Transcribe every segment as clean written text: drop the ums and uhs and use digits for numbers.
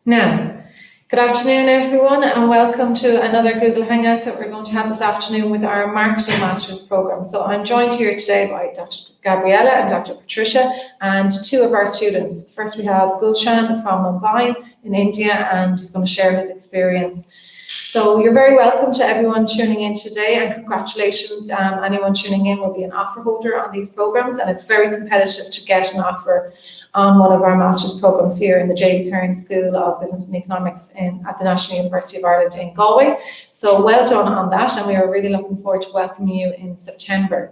Now, good afternoon everyone and welcome to another Google Hangout that we're going to have this afternoon with our Marketing Masters programme. So I'm joined here today by Dr. Gabriella and Dr. Patricia and two of our students. First we have Gulshan from Mumbai in India, and he's going to share his experience. So you're very welcome to everyone tuning in today, and congratulations. Anyone tuning in will be an offer holder on these programs, and it's very competitive to get an offer on one of our master's programs here in the J. Kearns School of Business and Economics at the National University of Ireland in Galway. So well done on that, and we are really looking forward to welcoming you in September.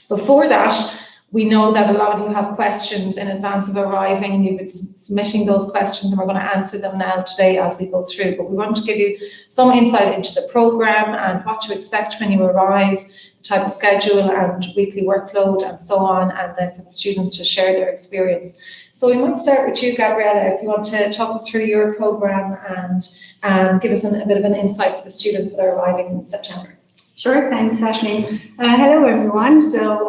Before that, we know that a lot of you have questions in advance of arriving, and you've been submitting those questions, and we're going to answer them now today as we go through. But we want to give you some insight into the programme and what to expect when you arrive, the type of schedule and weekly workload and so on, and then for the students to share their experience. So we might start with you, Gabriella, if you want to talk us through your programme and give us a bit of an insight for the students that are arriving in September. Sure, thanks, Ashley. Hello, everyone. So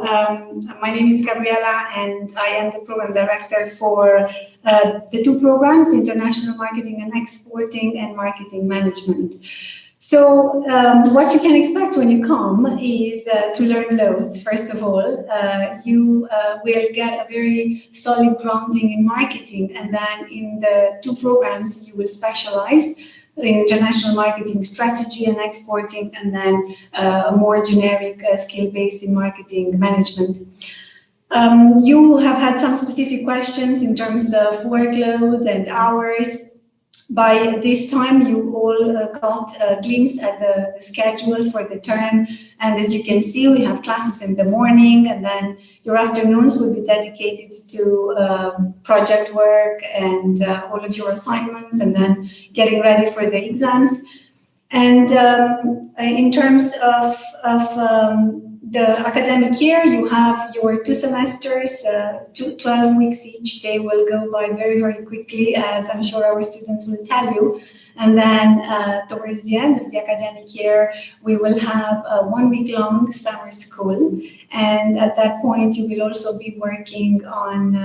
my name is Gabriella, and I am the program director for the two programs, International Marketing and Exporting and Marketing Management. So what you can expect when you come is to learn loads. First of all, you will get a very solid grounding in marketing, and then in the two programs you will specialize in international marketing strategy and exporting, and then a more generic skill-based in marketing management. You have had some specific questions in terms of workload and hours. By this time, you all got a glimpse at the schedule for the term. And as you can see, we have classes in the morning, and then your afternoons will be dedicated to project work and all of your assignments, and then getting ready for the exams. And in terms of the academic year, you have your 2 semesters, 12 weeks each. They will go by very, very quickly, as I'm sure our students will tell you. And then towards the end of the academic year, we will have a 1-week-long summer school. And at that point, you will also be working on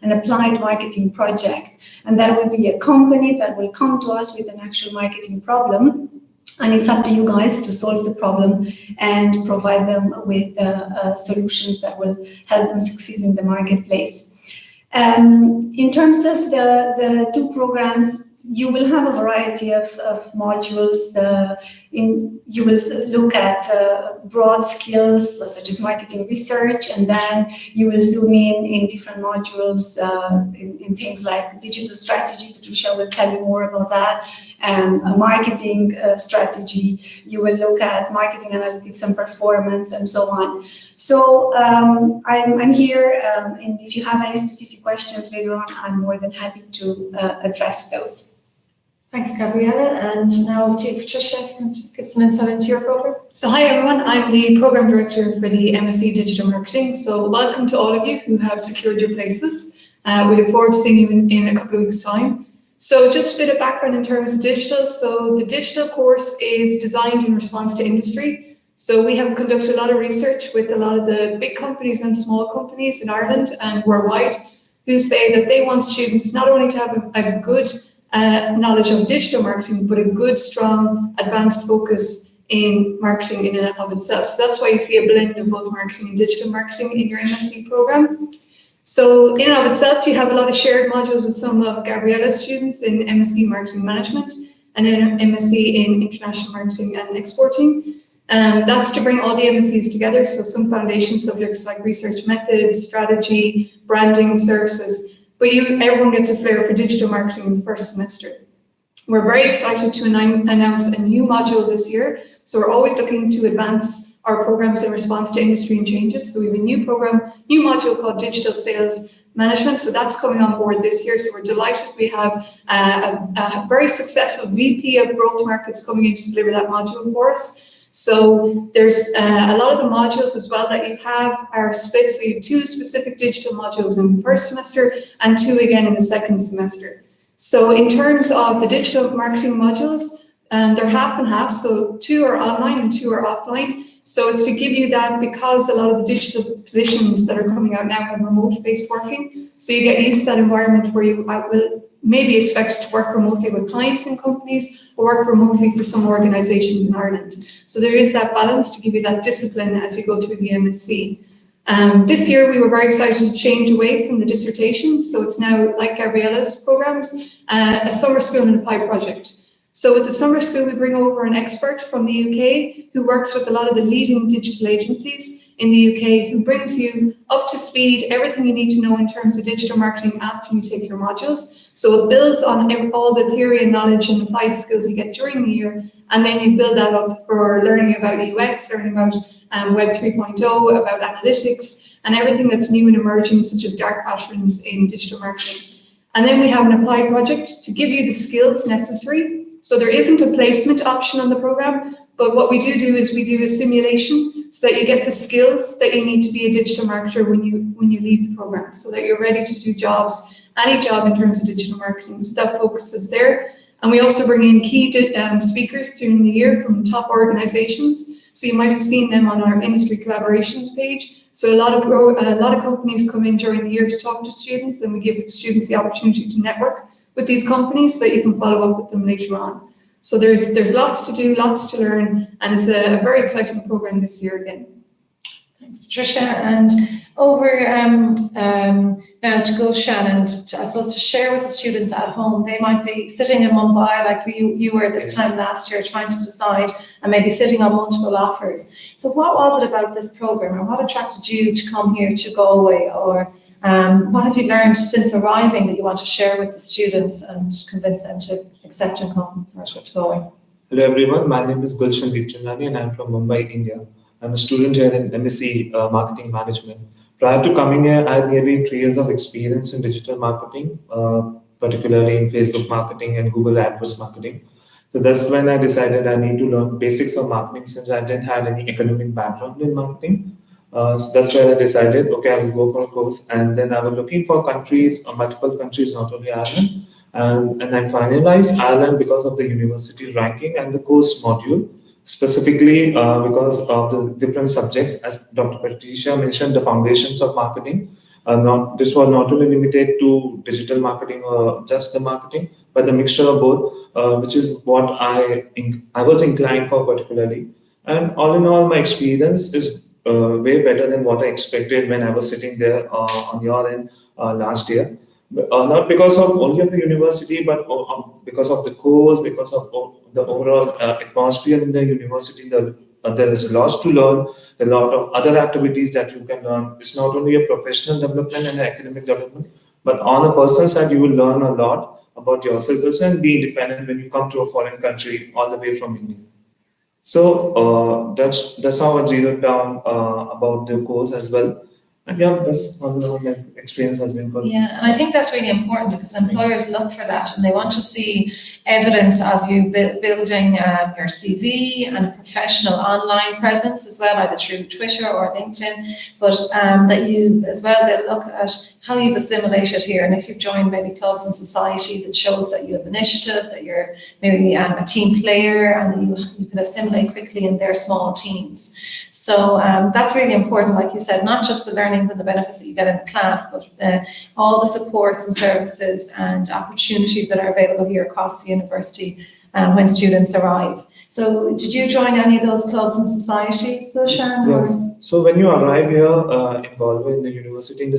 an applied marketing project. And that will be a company that will come to us with an actual marketing problem. And it's up to you guys to solve the problem and provide them with solutions that will help them succeed in the marketplace. In terms of the two programs, you will have a variety of modules. You will look at broad skills such as marketing research, and then you will zoom in different modules in things like digital strategy. Patricia will tell you more about that. A marketing strategy. You will look at marketing analytics and performance, and so on. So I'm here, and if you have any specific questions later on, I'm more than happy to address those. Thanks, Gabriella. And now to Patricia, can you give us an insight into your program? So hi everyone, I'm the program director for the MSc Digital Marketing. So welcome to all of you who have secured your places. We look forward to seeing you in a couple of weeks' time. So just a bit of background in terms of digital. So the digital course is designed in response to industry. So we have conducted a lot of research with a lot of the big companies and small companies in Ireland and worldwide, who say that they want students not only to have a good knowledge of digital marketing, but a good, strong, advanced focus in marketing in and of itself. So that's why you see a blend of both marketing and digital marketing in your MSc program. So in and of itself, you have a lot of shared modules with some of Gabriella's students in MSc Marketing Management and then MSc in International Marketing and Exporting. That's to bring all the MScs together. So some foundation subjects like research methods, strategy, branding, services. But everyone gets a flair for digital marketing in the first semester. We're very excited to announce a new module this year. So we're always looking to advance our programs in response to industry and changes. So we have a new module called Digital Sales Management. So that's coming on board this year. So we're delighted we have a very successful VP of Growth Markets coming in to deliver that module for us. So there's a lot of the modules as well that you have are split. So you have 2 specific digital modules in the first semester and 2 again in the second semester. So in terms of the digital marketing modules, they're half and half. So 2 are online and 2 are offline. So it's to give you that, because a lot of the digital positions that are coming out now have remote-based working. So you get used to that environment where you will may be expected to work remotely with clients and companies or work remotely for some organisations in Ireland. So there is that balance to give you that discipline as you go through the MSc. This year we were very excited to change away from the dissertation, so it's now, like Gabriella's programs, a summer school and applied project. So with the summer school, we bring over an expert from the UK who works with a lot of the leading digital agencies in the UK, who brings you up to speed, everything you need to know in terms of digital marketing after you take your modules. So it builds on all the theory and knowledge and applied skills you get during the year, and then you build that up for learning about UX, learning about Web 3.0, about analytics, and everything that's new and emerging, such as dark patterns in digital marketing. And then we have an applied project to give you the skills necessary. So there isn't a placement option on the program, but what we do is we do a simulation so that you get the skills that you need to be a digital marketer when you leave the program, so that you're ready to do jobs, any job in terms of digital marketing. So that focus is there. And we also bring in key speakers during the year from top organizations. So you might have seen them on our industry collaborations page. So a lot of companies come in during the year to talk to students, and we give students the opportunity to network with these companies so that you can follow up with them later on. So there's lots to do, lots to learn, and it's a very exciting program this year again. Thanks, Patricia. And over now to go, Shannon, I suppose to share with the students at home. They might be sitting in Mumbai like you were this time last year, trying to decide, and maybe sitting on multiple offers. So what was it about this program, or what attracted you to come here to Galway, or what have you learned since arriving that you want to share with the students and convince them to accept and come to Galway? Hello everyone, my name is Gulshan Deepchandani and I'm from Mumbai, India. I'm a student here in MSc Marketing Management. Prior to coming here, I had nearly 3 years of experience in digital marketing, particularly in Facebook marketing and Google AdWords marketing. So that's when I decided I need to learn basics of marketing, since I didn't have any academic background in marketing. So that's where I decided, okay, I will go for a course. And then I was looking for countries, multiple countries, not only Ireland. And I finalized Ireland because of the university ranking and the course module, specifically because of the different subjects. As Dr. Patricia mentioned, the foundations of marketing. This was not only limited to digital marketing or just the marketing, but the mixture of both, which is what I was inclined for particularly. And all in all, my experience is way better than what I expected when I was sitting there on your end last year. Not because of only of the university, but because of the course, because of the overall atmosphere in the university. There is lots to learn, a lot of other activities that you can learn. It's not only a professional development and academic development, but on a personal side, you will learn a lot about yourself and be independent when you come to a foreign country all the way from India. So that's how I zeroed down about the course as well. And yeah, that's how my experience has been good. Yeah, and I think that's really important because employers look for that and they want to see evidence of you building your CV and professional online presence as well, either through Twitter or LinkedIn, but that you as well, they look at how you've assimilated here. And if you've joined maybe clubs and societies, it shows that you have initiative, that you're maybe a team player and you can assimilate quickly in their small teams. So that's really important, like you said, not just the learnings and the benefits that you get in the class, but all the supports and services and opportunities that are available here across the university when students arrive. So did you join any of those clubs and societies, Gulshan? Yes. So when you arrive here in Galway, in the university,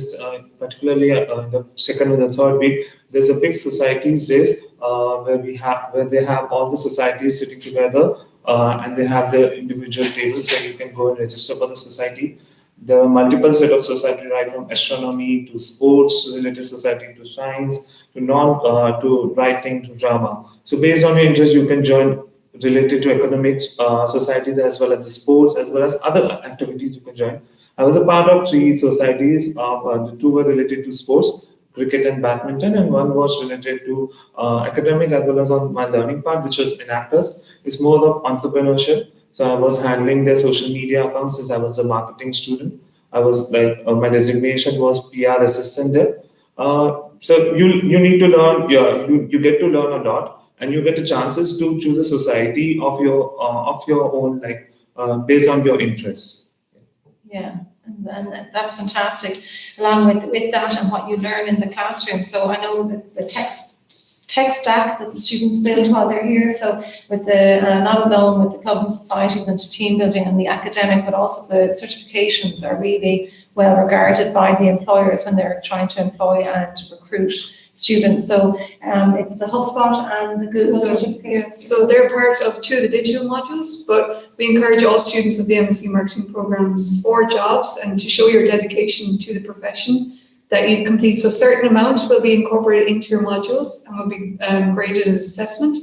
particularly in the second or the third week, there's a big societies days where they have all the societies sitting together, and they have the individual tables where you can go and register for the society. There are multiple set of society, right from astronomy to sports related society to science to to writing to drama. So based on your interest, you can join related to economics societies as well as the sports as well as other activities you can join. I was a part of 3 societies. The 2 were related to sports, cricket and badminton, and 1 was related to academic as well as on my learning part, which was in actors. It's more of entrepreneurship. So I was handling their social media accounts since I was a marketing student. I was like, my designation was PR assistant there. So you need to learn, you get to learn a lot, and you get the chances to choose a society of your own, like based on your interests. Yeah, and that's fantastic. Along with that and what you learn in the classroom. So I know that the tech stack that the students build while they're here. So with the not alone with the clubs and societies and team building and the academic, but also the certifications are really well regarded by the employers when they're trying to employ and recruit students. So it's the HubSpot and the Google certificate. Yeah, so they're part of 2 of the digital modules, but we encourage all students of the MSc Marketing programs for jobs and to show your dedication to the profession that you complete. So certain amounts will be incorporated into your modules and will be graded as assessment.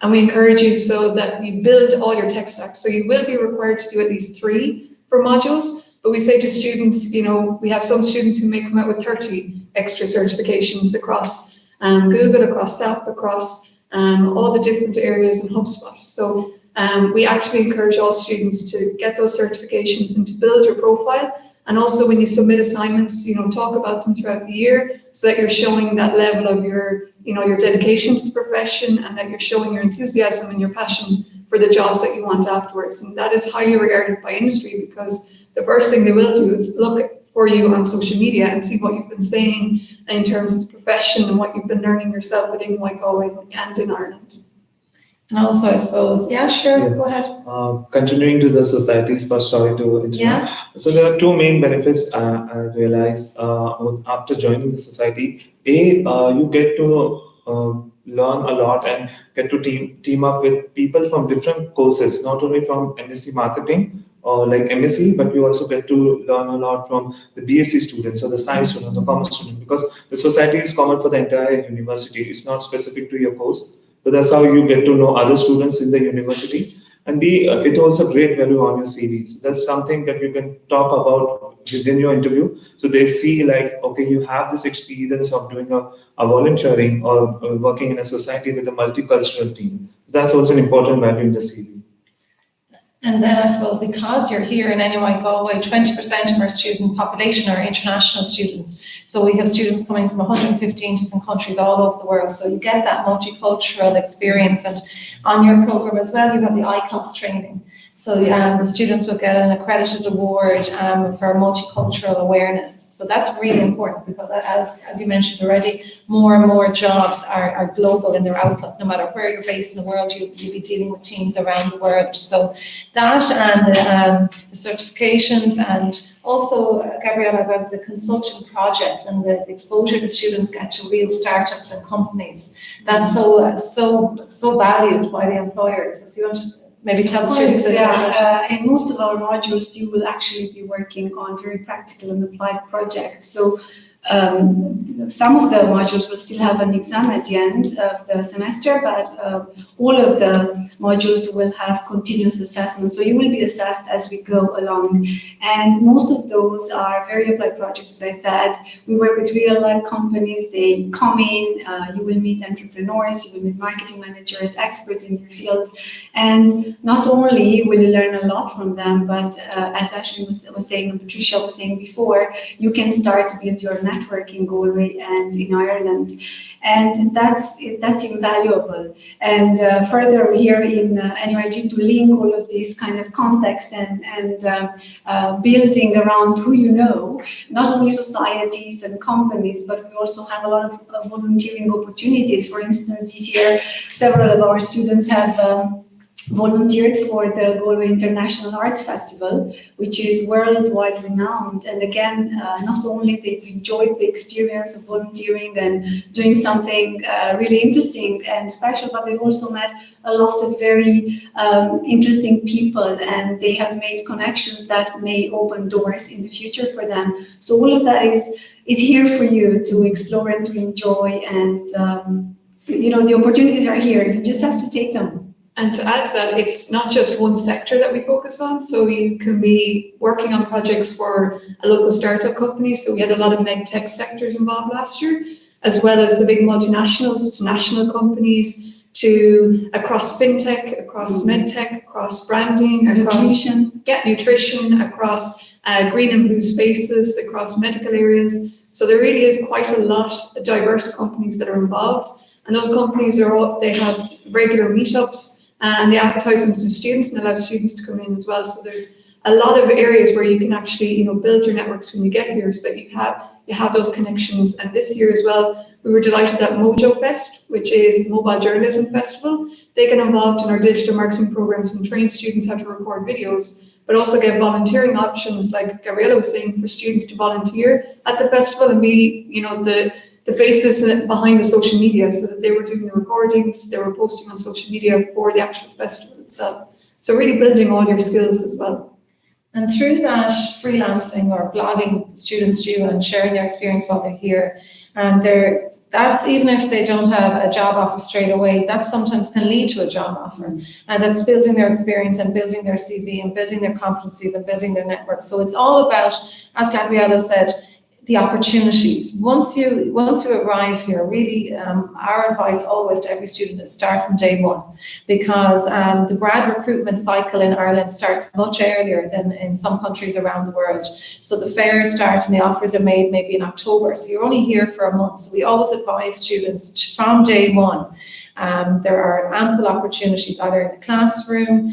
And we encourage you so that you build all your tech stacks. So you will be required to do at least 3 for modules, but we say to students, we have some students who may come out with 30 extra certifications across Google, across SAP, across all the different areas in HubSpot. So we actually encourage all students to get those certifications and to build your profile. And also when you submit assignments, talk about them throughout the year so that you're showing that level of your dedication to the profession and that you're showing your enthusiasm and your passion for the jobs that you want afterwards. And that is highly regarded by industry because the first thing they will do is look for you on social media and see what you've been saying in terms of the profession and what you've been learning yourself within NUI Galway and in Ireland. And also, I suppose, go ahead. Continuing to the societies, first sorry to interrupt. Yeah. So there are 2 main benefits I realized after joining the society. You get to learn a lot and get to team up with people from different courses, not only from MSc Marketing or like MSc, but you also get to learn a lot from the BSc students or the science student, the commerce student, because the society is common for the entire university. It's not specific to your course. So that's how you get to know other students in the university, and it also great value on your CVs. That's something that you can talk about within your interview. So they see like, okay, you have this experience of doing a volunteering or working in a society with a multicultural team. That's also an important value in the CV. And then I suppose because you're here in NUI Galway, 20% of our student population are international students. So we have students coming from 115 different countries all over the world. So you get that multicultural experience. And on your program as well, you have the ICOS training. So the students will get an accredited award for multicultural awareness. So that's really important because as you mentioned already, more and more jobs are global in their outlook. No matter where you're based in the world, you'll be dealing with teams around the world. So that and the certifications and also, Gabriella, about the consulting projects and the exposure that students get to real startups and companies. That's so valued by the employers. If you want to maybe tell the students. In most of our modules, you will actually be working on very practical and applied projects. So some of the modules will still have an exam at the end of the semester, but all of the modules will have continuous assessment. So you will be assessed as we go along. And most of those are very applied projects, as I said. We work with real life companies. They come in, you will meet entrepreneurs, you will meet marketing managers, experts in their field. And not only will you learn a lot from them, but as Ashley was saying and Patricia was saying before, you can start to build your network in Galway and in Ireland, and that's invaluable. And further here in NUIG, to link all of this kind of context and building around who you know, not only societies and companies, but we also have a lot of volunteering opportunities. For instance, this year, several of our students have volunteered for the Galway International Arts Festival, which is worldwide renowned. And again, not only they've enjoyed the experience of volunteering and doing something really interesting and special, but they've also met a lot of very interesting people, and they have made connections that may open doors in the future for them. So all of that is here for you to explore and to enjoy, and the opportunities are here. You just have to take them. And to add to that, it's not just one sector that we focus on. So you can be working on projects for a local startup company. So we had a lot of med tech sectors involved last year, as well as the big multinationals to national companies, to across fintech, across med tech, across branding, across nutrition, across green and blue spaces, across medical areas. So there really is quite a lot of diverse companies that are involved. And those companies they have regular meetups, and they advertise them to students and allow students to come in as well. So there's a lot of areas where you can actually, build your networks when you get here, so that you have those connections. And this year as well, we were delighted that Mojo Fest, which is the Mobile Journalism Festival, they get involved in our digital marketing programs and train students how to record videos, but also get volunteering options, like Gabriella was saying, for students to volunteer at the festival and be, the faces behind the social media, so that they were doing the recordings, they were posting on social media for the actual festival itself. So really building all your skills as well. And through that freelancing or blogging the students do and sharing their experience while they're here, that's even if they don't have a job offer straight away, that sometimes can lead to a job offer. And that's building their experience and building their CV and building their competencies and building their network. So it's all about, as Gabriella said, the opportunities. Once you arrive here, really, our advice always to every student is start from day one, because the grad recruitment cycle in Ireland starts much earlier than in some countries around the world. So the fairs start and the offers are made maybe in October. So you're only here for a month. So we always advise students from day one. There are ample opportunities either in the classroom,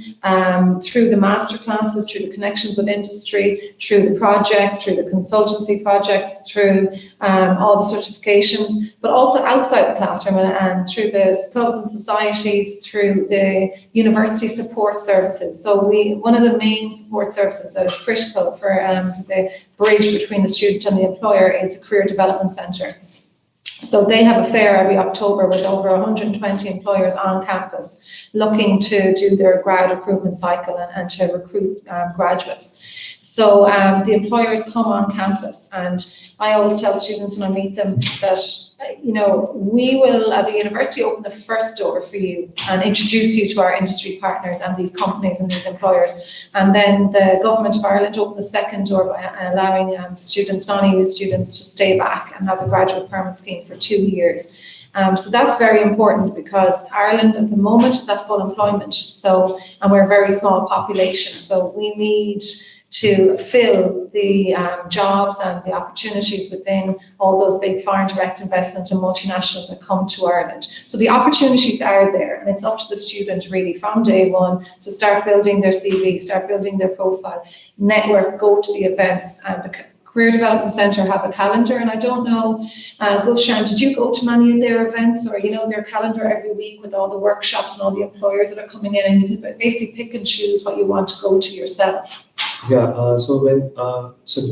through the master classes, through the connections with industry, through the projects, through the consultancy projects, through all the certifications, but also outside the classroom and through the clubs and societies, through the university support services. So one of the main support services that is critical for the bridge between the student and the employer is a career development centre. So they have a fair every October with over 120 employers on campus looking to do their grad recruitment cycle and to recruit graduates. So the employers come on campus, and I always tell students when I meet them that, we will, as a university, open the first door for you and introduce you to our industry partners and these companies and these employers. And then the Government of Ireland opened the second door by allowing students, non-EU students, to stay back and have the graduate permit scheme for 2 years. So that's very important, because Ireland at the moment is at full employment. And we're a very small population. So we need to fill the jobs and the opportunities within all those big foreign direct investment and multinationals that come to Ireland. So the opportunities are there, and it's up to the student really from day one to start building their CV, start building their profile, network, go to the events. The Career Development Centre have a calendar, and I don't know, Gulshan, did you go to many of their events, or their calendar every week with all the workshops and all the employers that are coming in, and you can basically pick and choose what you want to go to yourself? Yeah, so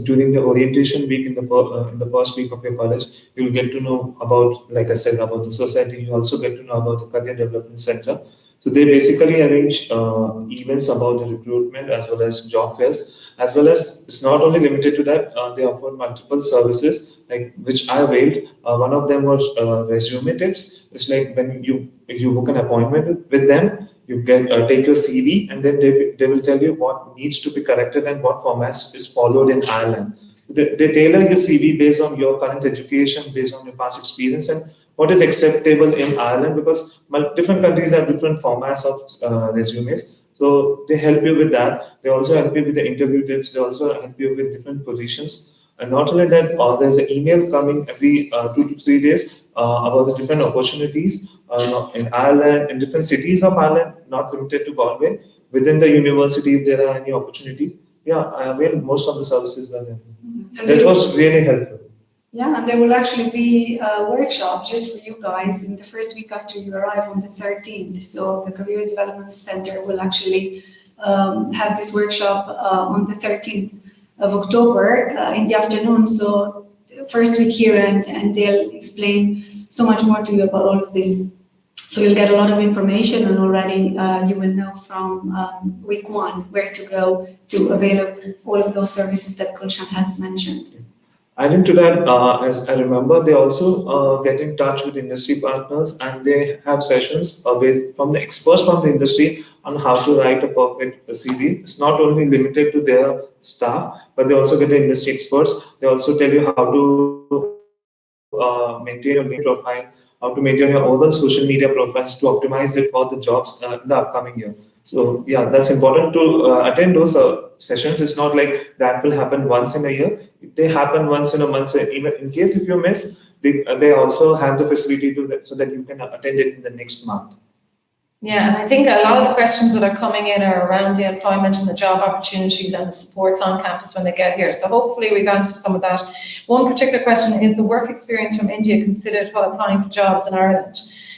during the orientation week in the first week of your college, you'll get to know about, like I said, about the society. You also get to know about the Career Development Center. So they basically arrange events about the recruitment as well as job fairs, as well as it's not only limited to that. They offer multiple services, like which I availed. One of them was resume tips. It's like when you book an appointment with them, you get take your CV, and then they will tell you what needs to be corrected and what formats is followed in Ireland. They tailor your CV based on your current education, based on your past experience, and what is acceptable in Ireland, because different countries have different formats of resumes. So they help you with that. They also help you with the interview tips. They also help you with different positions. And not only that, there's an email coming every 2 to 3 days about the different opportunities in Ireland, in different cities of Ireland, not limited to Galway. Within the university, if there are any opportunities, I availed most of the services by them. That was really helpful. Yeah, and there will actually be a workshop just for you guys in the first week after you arrive on the 13th. So the Career Development Center will actually have this workshop on the 13th of October in the afternoon. So first week here, and they'll explain so much more to you about all of this. So you'll get a lot of information, and already you will know from week one where to go to avail all of those services that Gulshan has mentioned. Adding to that, as I remember, they also get in touch with industry partners, and they have sessions from the experts from the industry on how to write a perfect CV. It's not only limited to their staff, but they also get the industry experts. They also tell you how to maintain your LinkedIn profile, how to maintain your overall social media profiles to optimize it for the jobs in the upcoming year. So yeah, that's important to attend those sessions. It's not like that will happen once in a year. They happen once in a month. So even in case if you miss, they also have the facility so that you can attend it in the next month. Yeah, and I think a lot of the questions that are coming in are around the employment and the job opportunities and the supports on campus when they get here. So hopefully we've answered some of that. One particular question is the work experience from India considered while applying for jobs in Ireland?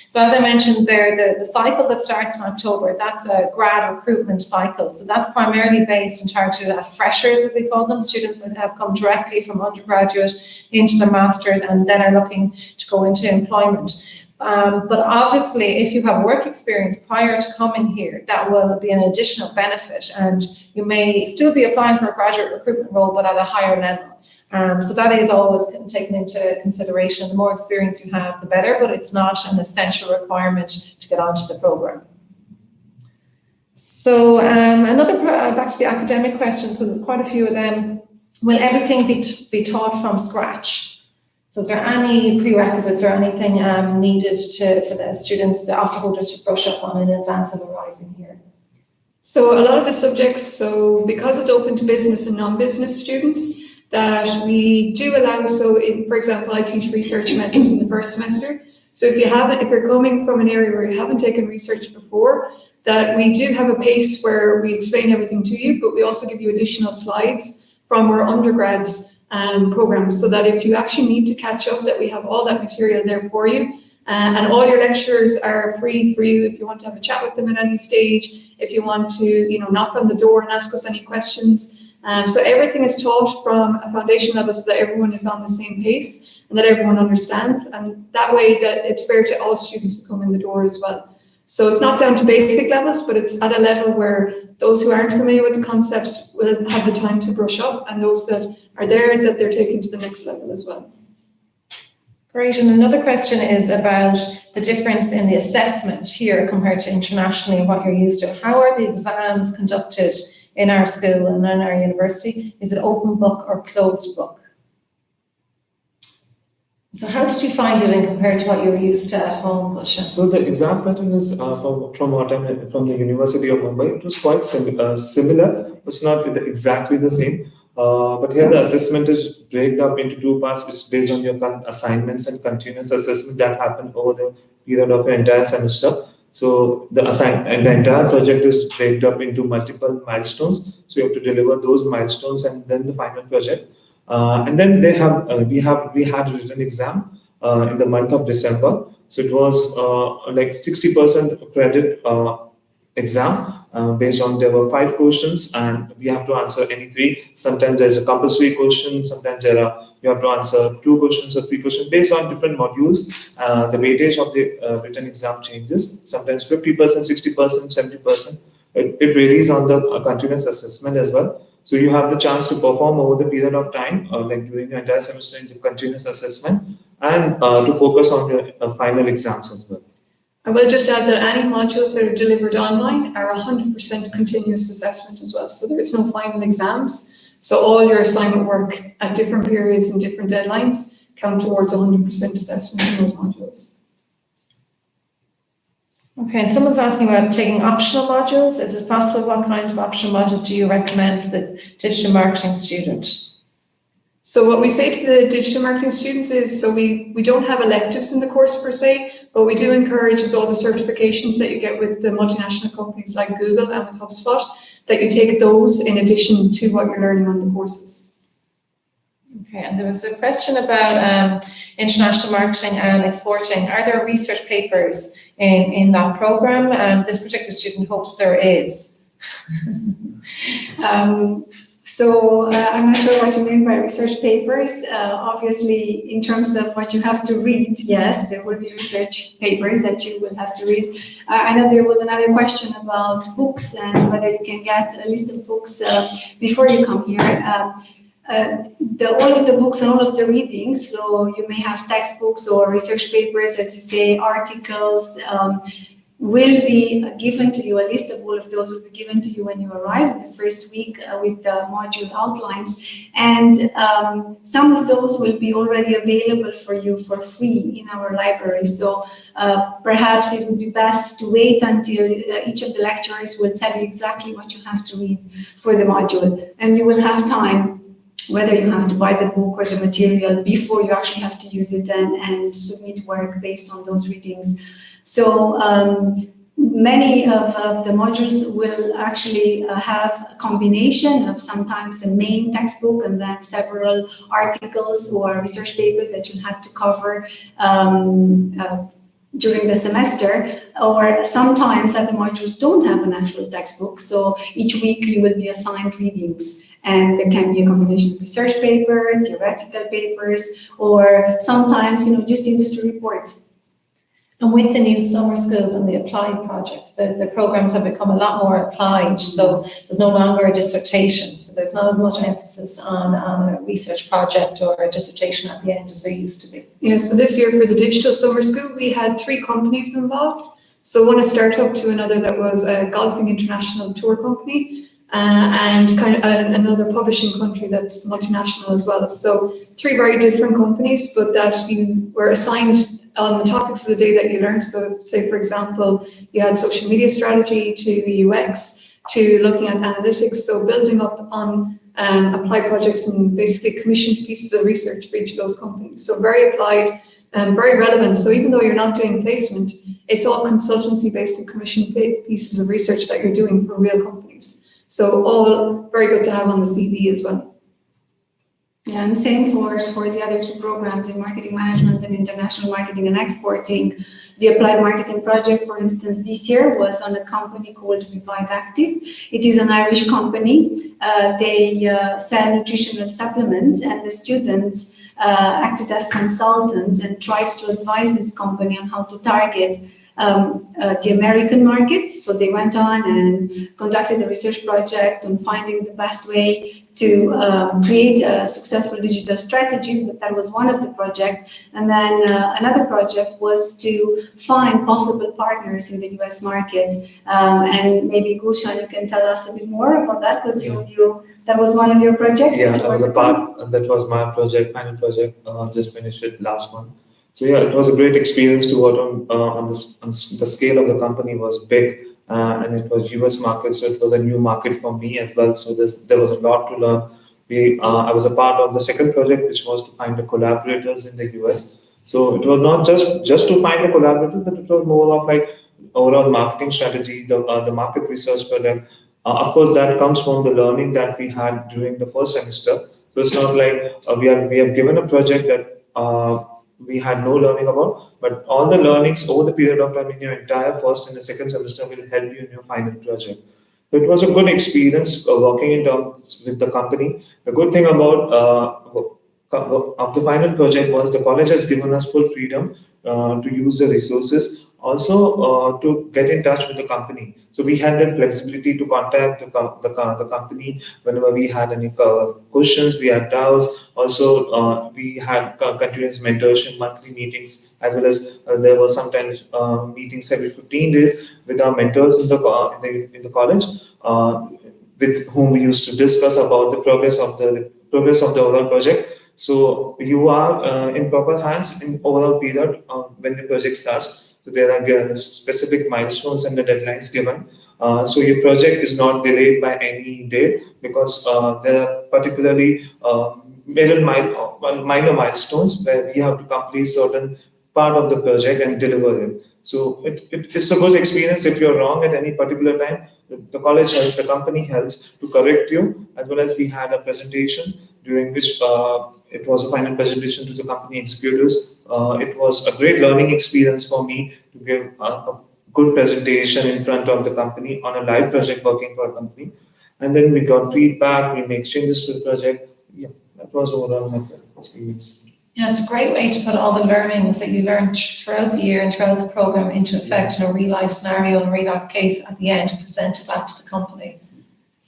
So as I mentioned there, the cycle that starts in October, that's a grad recruitment cycle. So that's primarily based and targeted at freshers, as we call them, students that have come directly from undergraduate into their masters and then are looking to go into employment. But obviously, if you have work experience prior to coming here, that will be an additional benefit, and you may still be applying for a graduate recruitment role, but at a higher level. So that is always taken into consideration. The more experience you have, the better, but it's not an essential requirement to get onto the program. So back to the academic questions, because there's quite a few of them. Will everything be taught from scratch? So is there any prerequisites or anything needed for the students, the offer holders, to brush up on in advance of arriving here? So a lot of the subjects, so because it's open to business and non-business students, that we do allow, for example, I teach research methods in the first semester. So if you're coming from an area where you haven't taken research before, that we do have a pace where we explain everything to you, but we also give you additional slides from our undergrads programs, so that if you actually need to catch up, that we have all that material there for you. And all your lecturers are free for you if you want to have a chat with them at any stage, if you want to, knock on the door and ask us any questions. So everything is taught from a foundation level so that everyone is on the same pace and that everyone understands. And that way that it's fair to all students who come in the door as well. So it's not down to basic levels, but it's at a level where those who aren't familiar with the concepts will have the time to brush up, and those that are there, that they're taken to the next level as well. Great, and another question is about the difference in the assessment here compared to internationally and what you're used to. How are the exams conducted in our school and in our university? Is it open book or closed book? So how did you find it in compared to what you were used to at home, Gulshan? So the exam pattern is from what I mean, from the University of Mumbai. It was quite similar. It's not exactly the same. But here the assessment is broken up into two parts. It's based on your assignments and continuous assessment that happen over the period of your entire semester. So the entire project is broken up into multiple milestones. So you have to deliver those milestones and then the final project. And then we had a written exam in the month of December. So it was like 60% credit exam based on, there were 5 questions and we have to answer any 3. Sometimes there's a compulsory question. Sometimes you have to answer 2 questions or 3 questions based on different modules. The weightage of the written exam changes. Sometimes 50%, 60%, 70%. It varies on the continuous assessment as well. So you have the chance to perform over the period of time, like during the entire semester in the continuous assessment, and to focus on your final exams as well. I will just add that any modules that are delivered online are 100% continuous assessment as well. So there is no final exams. So all your assignment work at different periods and different deadlines count towards 100% assessment in those modules. Okay, and someone's asking about taking optional modules. Is it possible? What kind of optional modules do you recommend for the digital marketing student? So what we say to the digital marketing students is, so we don't have electives in the course per se, but we do encourage is all the certifications that you get with the multinational companies like Google and with HubSpot, that you take those in addition to what you're learning on the courses. Okay, and there was a question about international marketing and exporting. Are there research papers in that program? This particular student hopes there is. I'm not sure what you mean by research papers. Obviously, in terms of what you have to read, yes, there will be research papers that you will have to read. I know there was another question about books and whether you can get a list of books before you come here. All of the books and all of the readings, so you may have textbooks or research papers, as you say, articles, will be given to you. A list of all of those will be given to you when you arrive in the first week with the module outlines. And some of those will be already available for you for free in our library. So perhaps it would be best to wait until each of the lecturers will tell you exactly what you have to read for the module. And you will have time, whether you have to buy the book or the material, before you actually have to use it and submit work based on those readings. So many of the modules will actually have a combination of sometimes a main textbook and then several articles or research papers that you have to cover during the semester, or sometimes that the modules don't have an actual textbook. So each week you will be assigned readings, and there can be a combination of research paper, theoretical papers, or sometimes, just industry reports. And with the new summer schools and the applied projects, the programs have become a lot more applied. So there's no longer a dissertation. So there's not as much emphasis on a research project or a dissertation at the end as there used to be. Yeah, so this year for the digital summer school, we had 3 companies involved. So one a startup to another that was a golfing international tour company, and kind of another publishing country that's multinational as well. So 3 very different companies, but that you were assigned on the topics of the day that you learned. So say, for example, you had social media strategy to UX to looking at analytics. So building up on applied projects and basically commissioned pieces of research for each of those companies. So very applied and very relevant. So even though you're not doing placement, it's all consultancy based and commissioned pieces of research that you're doing for real companies. So all very good to have on the CV as well. Yeah, and same for the other 2 programs in marketing management and international marketing and exporting. The applied marketing project, for instance, this year was on a company called Revive Active. It is an Irish company. They sell nutritional supplements, and the students acted as consultants and tried to advise this company on how to target the American market. So they went on and conducted a research project on finding the best way to create a successful digital strategy. That was one of the projects. And then another project was to find possible partners in the US market. And maybe Gulshan, you can tell us a bit more about that, because that was one of your projects. Yeah, that was a part. That was my project, final project. Just finished it last month. So yeah, it was a great experience to work on this. The scale of the company was big, and it was US market, so it was a new market for me as well. So there was a lot to learn. I was a part of the second project, which was to find the collaborators in the US. So it was not just to find the collaborators, but it was more of like overall marketing strategy, the market research project. Of course, that comes from the learning that we had during the first semester. So it's not like we have given a project that we had no learning about, but all the learnings over the period of time in your entire first and the second semester will help you in your final project. So it was a good experience working in terms with the company. The good thing about of the final project was the college has given us full freedom to use the resources, also to get in touch with the company. So we had that flexibility to contact the company whenever we had any questions, we had doubts. Also, we had continuous mentorship, monthly meetings, as well as there was sometimes meetings every 15 days with our mentors in the college, with whom we used to discuss about the progress of the overall project. So you are in proper hands in overall period when the project starts. So there are specific milestones and the deadlines given. So your project is not delayed by any date, because there are particularly minor milestones where we have to complete certain part of the project and deliver it. So it's a good experience. If you're wrong at any particular time, the college helps, the company helps to correct you, as well as we had a presentation during which it was a final presentation to the company executives. It was a great learning experience for me to give a good presentation in front of the company on a live project working for a company. And then we got feedback, we made changes to the project. Yeah, that was overall my experience. Yeah, it's a great way to put all the learnings that you learned throughout the year and throughout the program into effect in a real life scenario and a real life case at the end and present it back to the company.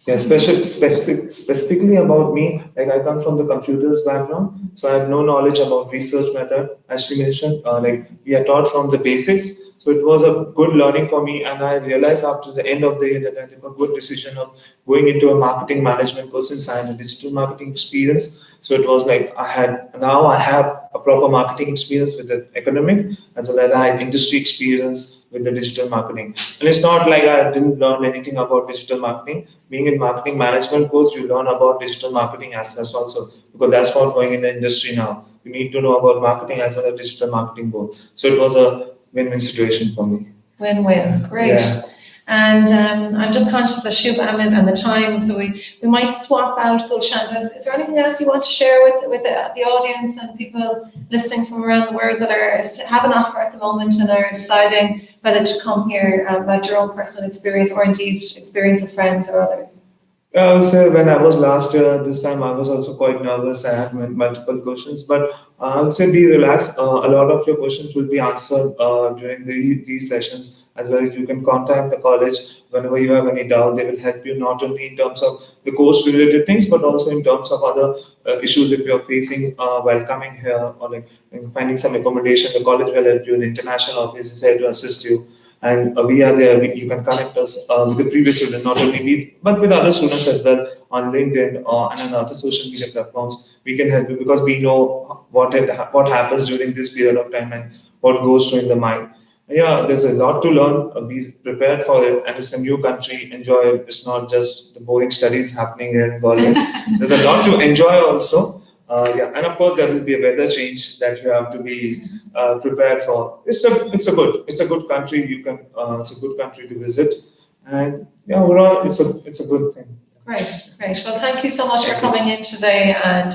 Yeah, specifically about me, like I come from the computers background, so I have no knowledge about research method. As she mentioned, like we are taught from the basics. So it was a good learning for me, and I realized after the end of the year that I took a good decision of going into a marketing management course since I had a digital marketing experience. So it was like I have a proper marketing experience with the academic, as well as I had industry experience with the digital marketing. And it's not like I didn't learn anything about digital marketing. Being in marketing management course, you learn about digital marketing aspects also, because that's what going in the industry now. You need to know about marketing as well as digital marketing both. So it was a win-win situation for me. Win-win, great. Yeah. And I'm just conscious that Shubham is and the time, so we might swap out Gulshan. Is there anything else you want to share with the audience and people listening from around the world that have an offer at the moment and are deciding whether to come here about your own personal experience or indeed experience of friends or others? I would say when I was last year, this time I was also quite nervous. I had multiple questions, but I would say be relaxed. A lot of your questions will be answered during these sessions, as well as you can contact the college whenever you have any doubt. They will help you not only in terms of the course-related things, but also in terms of other issues if you're facing while coming here or like finding some accommodation. The college will help you. An international office is here to assist you. And we are there. You can connect us with the previous student, not only me, but with other students as well on LinkedIn and on other social media platforms. We can help you because we know what happens during this period of time and what goes through in the mind. Yeah, there's a lot to learn. Be prepared for it, and it's a new country. Enjoy it. It's not just the boring studies happening here in Galway. There's a lot to enjoy also. Yeah, and of course there will be a weather change that you have to be prepared for. It's a good country. It's a good country to visit, and yeah, overall it's a good thing. Great. Well, thank you so much for coming in today and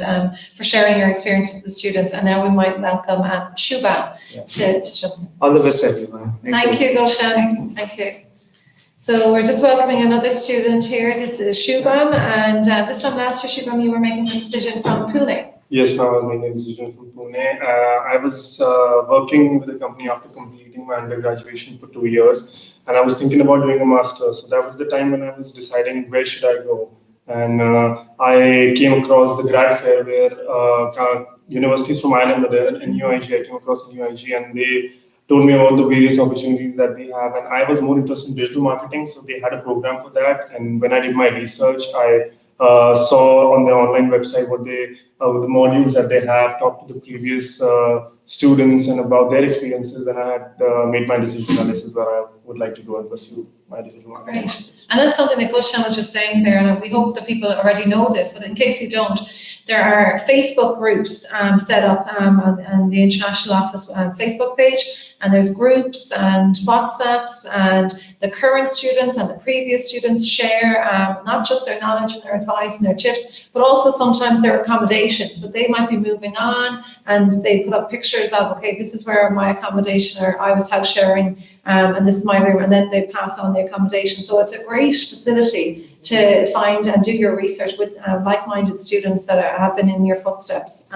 for sharing your experience with the students. And now we might welcome Shubham to jump in. All the best, everyone. Thank you, Gulshan. Thank you. So we're just welcoming another student here. This is Shubham, and this time last year, Shubham, you were making the decision from Pune. Yes, I was making a decision from Pune. I was working with a company after completing my undergraduation for 2 years, and I was thinking about doing a master's. So that was the time when I was deciding where should I go. And I came across the grad fair where universities from Ireland were there, NUIG. I came across NUIG, and they told me about the various opportunities that they have. And I was more interested in digital marketing, so they had a program for that. And when I did my research, I saw on their online website what the modules that they have, talked to the previous students and about their experiences, and I had made my decision, and this is where I would like to go and pursue my digital marketing. Great. And that's something that Gulshan was just saying there, and we hope that people already know this, but in case you don't, there are Facebook groups set up on the International Office Facebook page, and there's groups and WhatsApps, and the current students and the previous students share not just their knowledge and their advice and their tips, but also sometimes their accommodations. So they might be moving on and they put up pictures of, okay, this is where my accommodation, or I was house sharing, and this is my room, and then they pass on the accommodation. So it's a great facility to find and do your research with like-minded students that have been in your footsteps.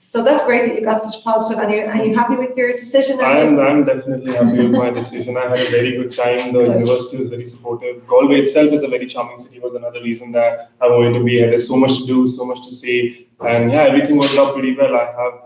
So that's great that you got such positive. Are you happy with your decision? I'm definitely happy with my decision. I had a very good time. The university was very supportive. Galway itself is a very charming city. Was another reason that I wanted to be here. There's so much to do, so much to see, and yeah, everything worked out pretty well. I have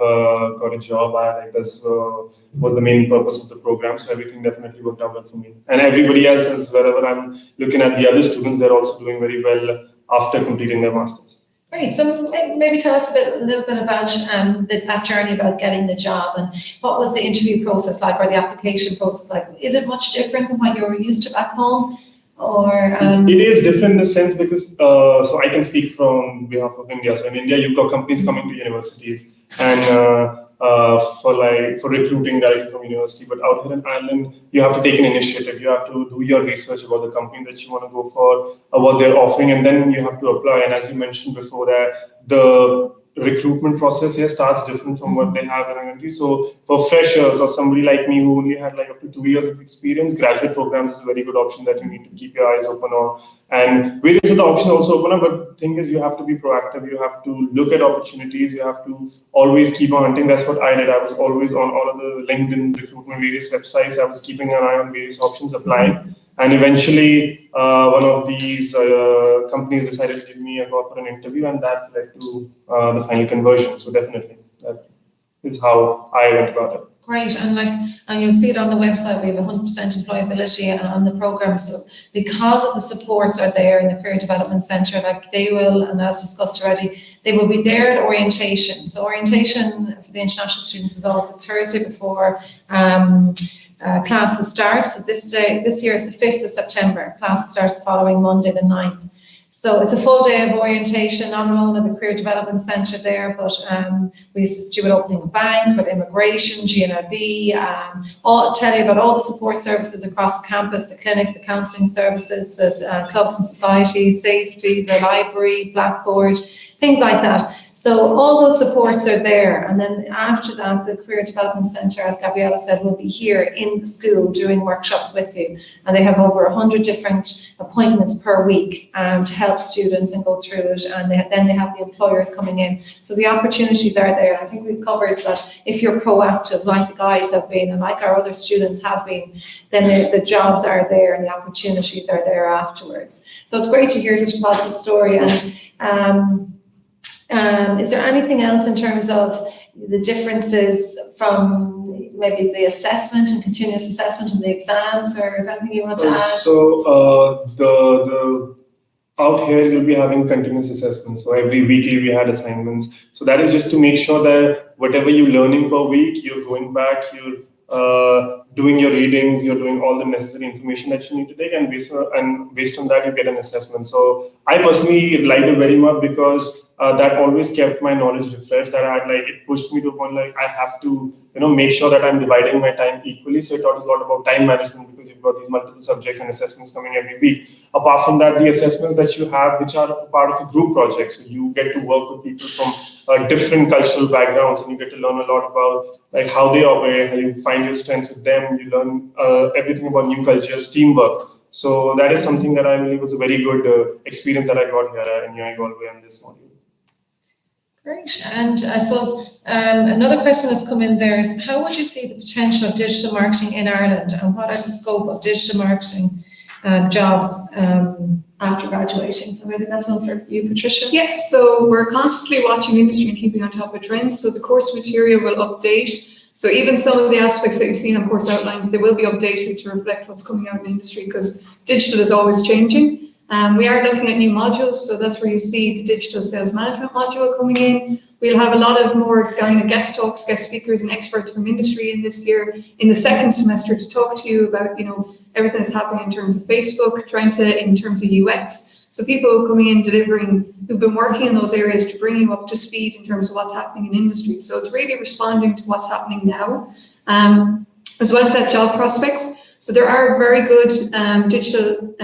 got a job. This was the main purpose of the program. So everything definitely worked out well for me. And everybody else, as wherever I'm looking at the other students, they're also doing very well after completing their masters. Great. So maybe tell us a little bit about that journey about getting the job, and what was the interview process like, or the application process like? Is it much different than what you were used to back home? Or It is different in the sense because so I can speak from behalf of India. So in India, you've got companies coming to universities and for recruiting directly from university. But out here in Ireland, you have to take an initiative. You have to do your research about the company that you want to go for, what they're offering, and then you have to apply. And as you mentioned before, that the recruitment process here starts different from what they have in our country. So for freshers or somebody like me who only had like up to 2 years of experience, graduate programs is a very good option that you need to keep your eyes open on. And various other options also open up, but the thing is you have to be proactive. You have to look at opportunities. You have to always keep on hunting. That's what I did. I was always on all of the LinkedIn recruitment, various websites. I was keeping an eye on various options, applying. And eventually, one of these companies decided to give me a call for an interview, and that led to the final conversion. So definitely, that is how I went about it. Great, and you'll see it on the website. We have 100% employability on the program. So because of the supports are there in the Career Development Centre, like they will, and as discussed already, they will be there at orientation. So orientation for the international students is also Thursday before classes start. So this year is the 5th of September. Classes start the following Monday, the 9th. So it's a full day of orientation, not alone at the Career Development Centre there, but we assist you with opening a bank, with immigration, GNIB, tell you about all the support services across the campus, the clinic, the counselling services, clubs and societies, safety, the library, Blackboard, things like that. So all those supports are there. And then after that, the Career Development Centre, as Gabriella said, will be here in the school doing workshops with you. And they have over 100 different appointments per week to help students and go through it. And then they have the employers coming in. So the opportunities are there. I think we've covered that if you're proactive, like the guys have been, and like our other students have been, then the jobs are there and the opportunities are there afterwards. So it's great to hear such a positive story. And is there anything else in terms of the differences from maybe the assessment and continuous assessment and the exams, or is there anything you want to add? So the out here you'll be having continuous assessment. So every weekly we had assignments. So that is just to make sure that whatever you're learning per week, you're going back, you're doing your readings, you're doing all the necessary information that you need to take, and based on that you get an assessment. So I personally liked it very much because that always kept my knowledge refreshed. That it pushed me to a point like I have to make sure that I'm dividing my time equally. So it taught us a lot about time management because you've got these multiple subjects and assessments coming every week. Apart from that, the assessments that you have, which are part of a group project, so you get to work with people from different cultural backgrounds, and you get to learn a lot about how they operate, how you find your strengths with them. You learn everything about new cultures, teamwork. So that is something that I believe was a very good experience that I got here at NUI Galway on this module. Great. And I suppose another question that's come in there is, how would you see the potential of digital marketing in Ireland, and what are the scope of digital marketing jobs after graduating? So maybe that's one for you, Patricia. Yeah, so we're constantly watching industry and keeping on top of trends. So the course material will update. So even some of the aspects that you've seen on course outlines, they will be updated to reflect what's coming out in the industry, because digital is always changing. We are looking at new modules, so that's where you see the digital sales management module coming in. We'll have a lot of more guest talks, guest speakers and experts from industry in this year, in the second semester, to talk to you about everything that's happening in terms of Facebook, in terms of UX. So people coming in, delivering, who've been working in those areas to bring you up to speed in terms of what's happening in industry. So it's really responding to what's happening now, as well as that job prospects. So there are very good digital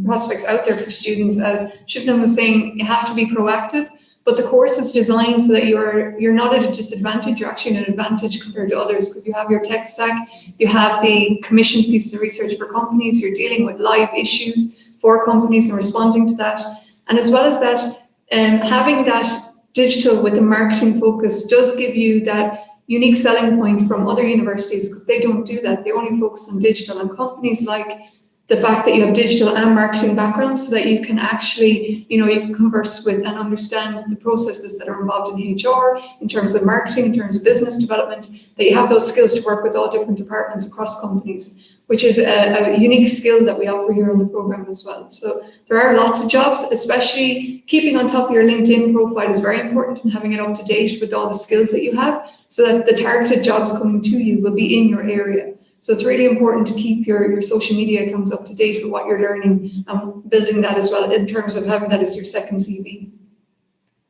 prospects out there for students. As Shivnam was saying, you have to be proactive, but the course is designed so that you're not at a disadvantage, you're actually at an advantage compared to others, because you have your tech stack, you have the commissioned pieces of research for companies, you're dealing with live issues for companies and responding to that. And as well as that, having that digital with the marketing focus does give you that unique selling point from other universities, because they don't do that. They only focus on digital, and companies like the fact that you have digital and marketing backgrounds, so that you can actually, you can converse with and understand the processes that are involved in HR, in terms of marketing, in terms of business development, that you have those skills to work with all different departments across companies, which is a unique skill that we offer here on the program as well. So there are lots of jobs, especially keeping on top of your LinkedIn profile is very important, and having it up to date with all the skills that you have, so that the targeted jobs coming to you will be in your area. So it's really important to keep your social media accounts up to date with what you're learning, and building that as well in terms of having that as your second CV.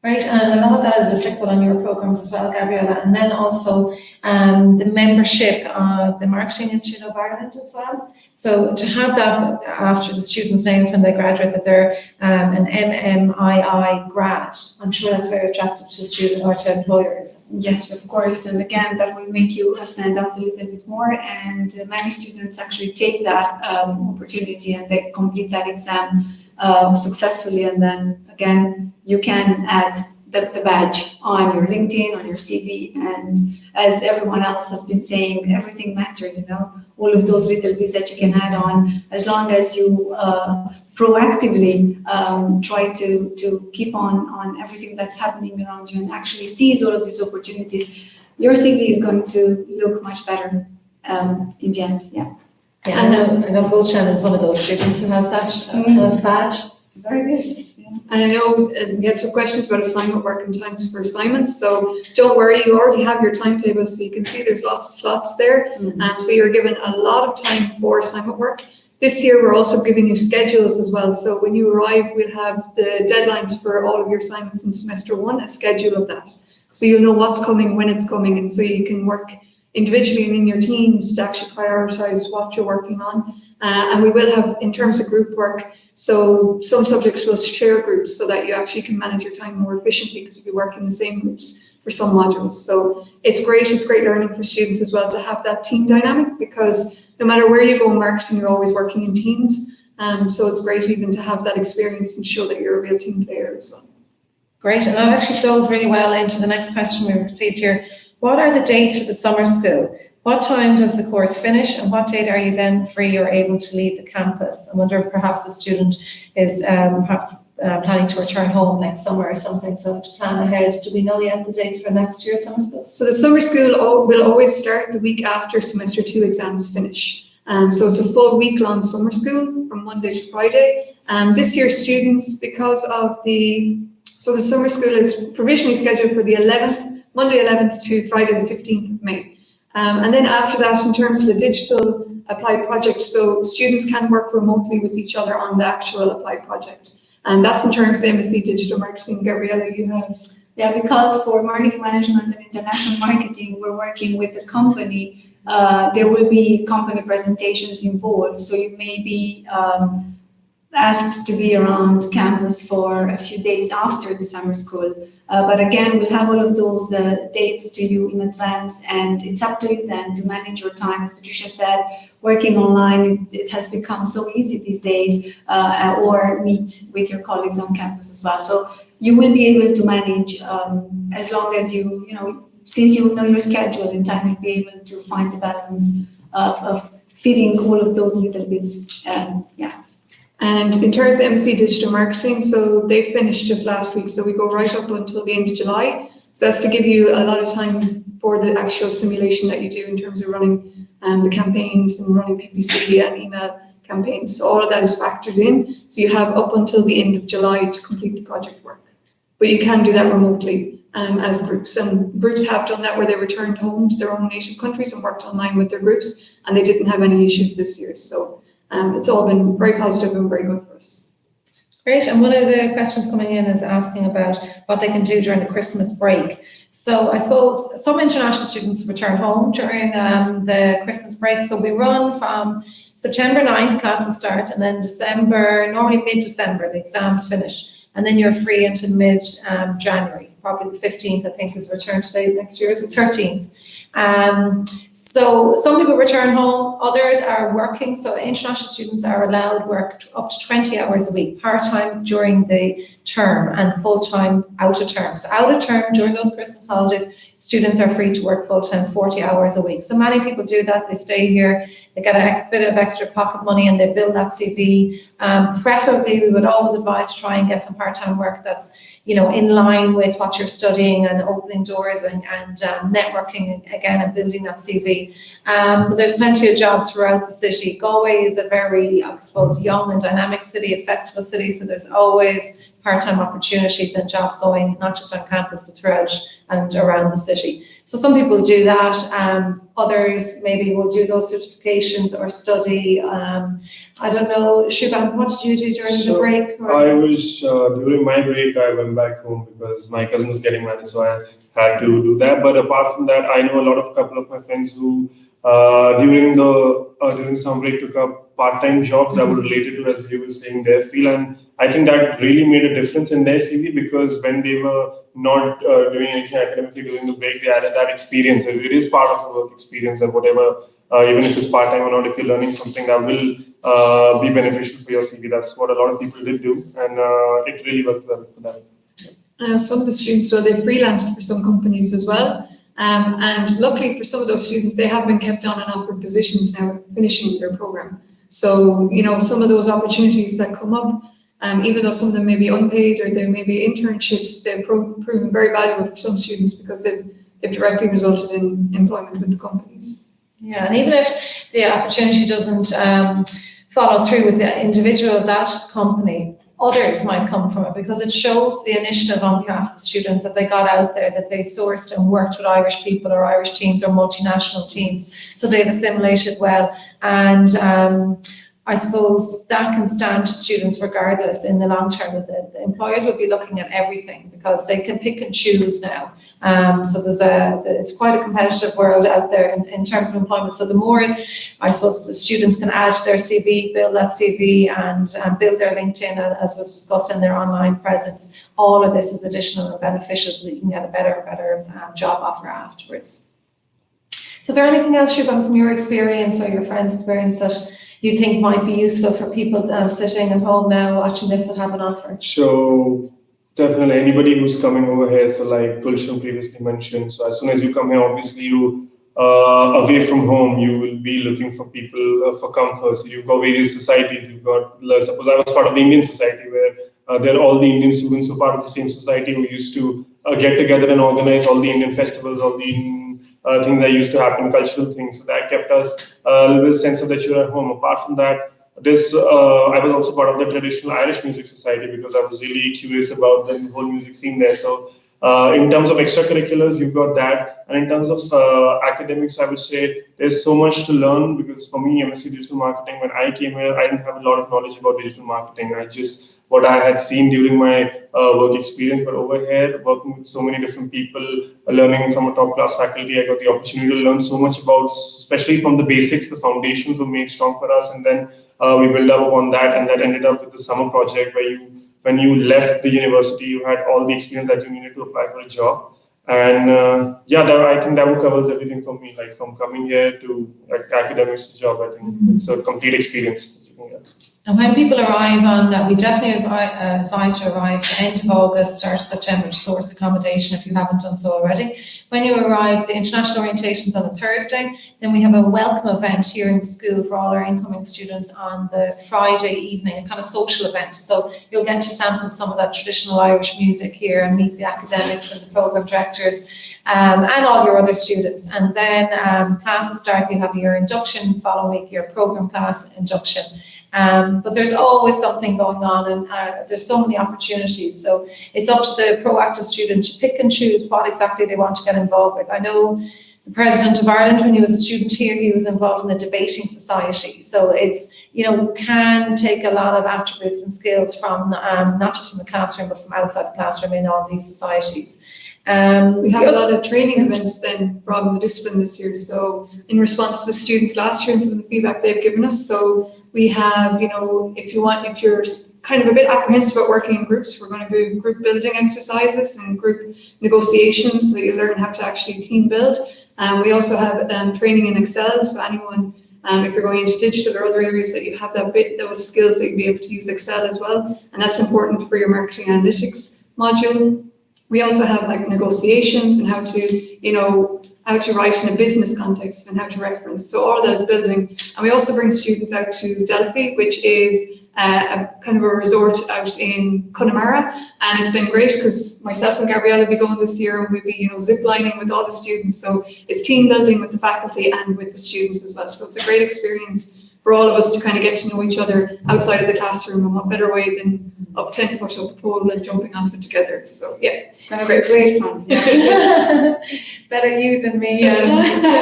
Right, and a lot of that is applicable on your programs as well, Gabriella, and then also the membership of the Marketing Institute of Ireland as well. So to have that after the students' names when they graduate, that they're an MMII grad, I'm sure that's very attractive to students or to employers. Yes, of course, and again, that will make you stand out a little bit more, and many students actually take that opportunity and they complete that exam successfully, and then again you can add the badge on your LinkedIn, on your CV, and as everyone else has been saying, everything matters, all of those little bits that you can add on, as long as you proactively try to keep on everything that's happening around you and actually seize all of these opportunities, your CV is going to look much better in the end. Yeah, I know Gulshan is one of those students who has that badge. Very good. And I know we had some questions about assignment work and times for assignments, so don't worry, you already have your timetable, so you can see there's lots of slots there. So you're given a lot of time for assignment work. This year, we're also giving you schedules as well. So when you arrive, we'll have the deadlines for all of your assignments in semester 1, a schedule of that. So you'll know what's coming, when it's coming, and so you can work individually and in your teams to actually prioritize what you're working on. And we will have, in terms of group work, so some subjects will share groups so that you actually can manage your time more efficiently because you'll be working in the same groups for some modules. So it's great learning for students as well to have that team dynamic, because no matter where you go in marketing, you're always working in teams. So it's great even to have that experience and show that you're a real team player as well. Great, and that actually flows really well into the next question we received here. What are the dates for the summer school? What time does the course finish, and what date are you then free or able to leave the campus? I wonder if perhaps a student is planning to return home next summer or something, so to plan ahead. Do we know yet the dates for next year's summer school? So the summer school will always start the week after semester 2 exams finish. So it's a full week-long summer school from Monday to Friday. This year, students, because of the summer school is provisionally scheduled for the 11th, Monday 11th to Friday the 15th of May. And then after that, in terms of the digital applied project, so students can work remotely with each other on the actual applied project. And that's in terms of the MSc Digital Marketing. Gabriella, you have? Yeah, because for marketing management and international marketing, we're working with the company. There will be company presentations involved, so you may be asked to be around campus for a few days after the summer school. But again, we'll have all of those dates to you in advance, and it's up to you then to manage your time. As Patricia said, working online, it has become so easy these days, or meet with your colleagues on campus as well. So you will be able to manage as long as since you know your schedule in time, you'll be able to find the balance of fitting all of those little bits. And in terms of MSc Digital Marketing, so they finished just last week, so we go right up until the end of July. So that's to give you a lot of time for the actual simulation that you do in terms of running the campaigns and running PPC and email campaigns. So all of that is factored in. So you have up until the end of July to complete the project work. But you can do that remotely as groups. And groups have done that where they returned home to their own native countries and worked online with their groups, and they didn't have any issues this year. So it's all been very positive and very good for us. Great, and one of the questions coming in is asking about what they can do during the Christmas break. So I suppose some international students return home during the Christmas break. So we run from September 9th, classes start, and then December, normally mid-December, the exams finish. And then you're free until mid-January, probably the 15th, I think, is return to date. Next year is the 13th. So some people return home, others are working. So international students are allowed work up to 20 hours a week, part-time during the term and full-time out of term. So out of term during those Christmas holidays, students are free to work full-time 40 hours a week. So many people do that. They stay here, they get a bit of extra pocket money and they build that CV. Preferably, we would always advise to try and get some part-time work that's in line with what you're studying and opening doors and networking again and building that CV. But there's plenty of jobs throughout the city. Galway is a very, I suppose, young and dynamic city, a festival city, so there's always part-time opportunities and jobs going, not just on campus, but throughout and around the city. So some people do that. Others maybe will do those certifications or study. I don't know, Shubham, what did you do during the break? I was, during my break, I went back home because my cousin was getting married, so I had to do that. But apart from that, I know a couple of my friends who during some break took up part-time jobs that were related to, as you were saying, their field. And I think that really made a difference in their CV, because when they were not doing anything academically during the break, they added that experience. It is part of a work experience, that whatever, even if it's part-time or not, if you're learning something that will be beneficial for your CV. That's what a lot of people did do, and it really worked well for them. Some of the students, they freelanced for some companies as well. And luckily for some of those students, they have been kept on and offered positions now, finishing their program. So, some of those opportunities that come up, even though some of them may be unpaid or there may be internships, they've proven very valuable for some students because they've directly resulted in employment with the companies. Yeah, and even if the opportunity doesn't follow through with the individual of that company, others might come from it, because it shows the initiative on behalf of the student that they got out there, that they sourced and worked with Irish people or Irish teams or multinational teams. So they've assimilated well. And I suppose that can stand to students regardless in the long term. That the employers will be looking at everything because they can pick and choose now. So it's quite a competitive world out there in terms of employment. So the more, I suppose, the students can add their CV, build that CV, and build their LinkedIn, as was discussed, in their online presence. All of this is additional and beneficial, so that you can get a better job offer afterwards. So is there anything else, Siobhan, from your experience or your friends' experience that you think might be useful for people sitting at home now watching this that have an offer? So definitely anybody who's coming over here, so like Gulshan previously mentioned, so as soon as you come here, obviously you away from home, you will be looking for people for comfort. So you've got various societies. You've got, suppose I was part of the Indian society, where there are all the Indian students who are part of the same society who used to get together and organize all the Indian festivals, all the Indian things that used to happen, cultural things. So that kept us a little bit sense of that you're at home. Apart from that, I was also part of the traditional Irish music society because I was really curious about the whole music scene there. So in terms of extracurriculars, you've got that. And in terms of academics, I would say there's so much to learn because for me, MSc Digital Marketing, when I came here, I didn't have a lot of knowledge about digital marketing. What I had seen during my work experience, but over here, working with so many different people, learning from a top-class faculty, I got the opportunity to learn so much about, especially from the basics, the foundations were made strong for us, and then we built up on that, and that ended up with the summer project where when you left the university, you had all the experience that you needed to apply for a job. And I think that covers everything for me, like from coming here to like academics to job. I think it's a complete experience. And when people arrive on that, we definitely advise to arrive end of August, start of September to source accommodation if you haven't done so already. When you arrive, the international orientation is on a Thursday. Then we have a welcome event here in the school for all our incoming students on the Friday evening, a kind of social event. So you'll get to sample some of that traditional Irish music here and meet the academics and the programme directors and all your other students. And then classes start, you'll have your induction, the following week your programme class induction. But there's always something going on, and there's so many opportunities. So it's up to the proactive student to pick and choose what exactly they want to get involved with. I know the President of Ireland, when he was a student here, he was involved in the debating society. So it's, you can take a lot of attributes and skills from not just from the classroom, but from outside the classroom in all these societies. We have a lot of training events then from the discipline this year. So in response to the students last year and some of the feedback they've given us, so we have, if you're kind of a bit apprehensive about working in groups, we're going to do group building exercises and group negotiations, so you learn how to actually team build. We also have training in Excel, so anyone, if you're going into digital or other areas, that you have those skills that you'll be able to use Excel as well, and that's important for your marketing analytics module. We also have like negotiations and how to write in a business context and how to reference. So all of that is building. And we also bring students out to Delphi, which is a kind of a resort out in Connemara. And it's been great because myself and Gabriella will be going this year, and we'll be, zip lining with all the students. So it's team building with the faculty and with the students as well. So it's a great experience for all of us to kind of get to know each other outside of the classroom, and what better way than up 10 foot up the pole and jumping off it together. So yeah, it's kind of great fun. Yeah. Better you than me,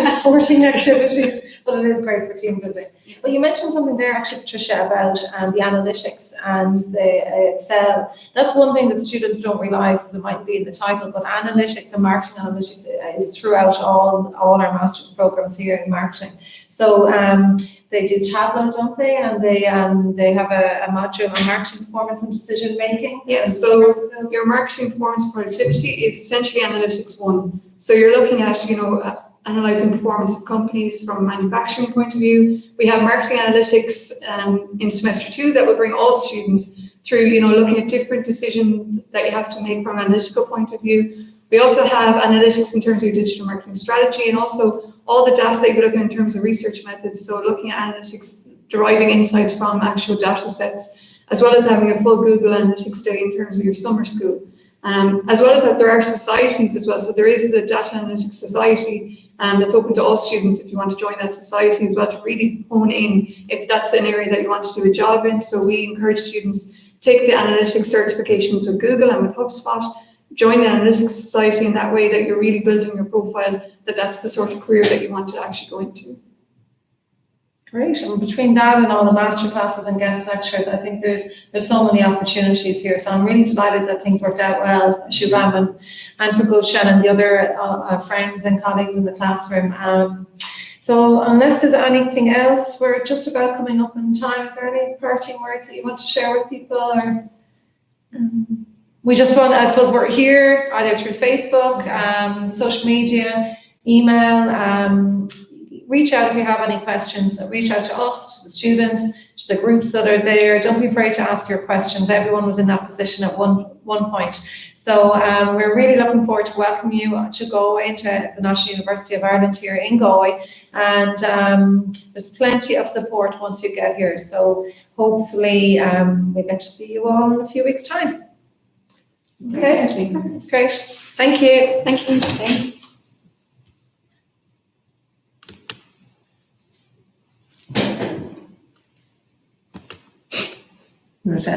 sporting activities, but it is great for team building. But you mentioned something there actually, Patricia, about the analytics and the Excel. That's one thing that students don't realise, because it might be in the title, but analytics and marketing analytics is throughout all our master's programs here in marketing. So they do Tableau, don't they? And they have a module on marketing performance and decision making. Yeah, so your marketing performance productivity is essentially analytics 1. So you're looking at, analysing performance of companies from a manufacturing point of view. We have marketing analytics in semester 2 that will bring all students through, looking at different decisions that you have to make from an analytical point of view. We also have analytics in terms of your digital marketing strategy, and also all the data that you look at in terms of research methods. So looking at analytics, deriving insights from actual data sets, as well as having a full Google Analytics day in terms of your summer school. As well as that, there are societies as well. So there is the Data Analytics Society that's open to all students if you want to join that society as well, to really hone in if that's an area that you want to do a job in. So we encourage students take the analytics certifications with Google and with HubSpot, join the Analytics Society in that way, that you're really building your profile, that's the sort of career that you want to actually go into. Great, and between that and all the master classes and guest lectures, I think there's so many opportunities here. So I'm really delighted that things worked out well, Shubham, and for Gulshan and the other friends and colleagues in the classroom. So unless there's anything else, we're just about coming up in time. Is there any parting words that you want to share with people? Or we just want, I suppose we're here either through Facebook, social media, email, reach out if you have any questions. Reach out to us, to the students, to the groups that are there. Don't be afraid to ask your questions. Everyone was in that position at one point. So we're really looking forward to welcoming you to Galway, to the National University of Ireland here in Galway. And there's plenty of support once you get here. So hopefully we'll get to see you all in a few weeks' time. Okay, great. Thank you. Thank you. Thanks.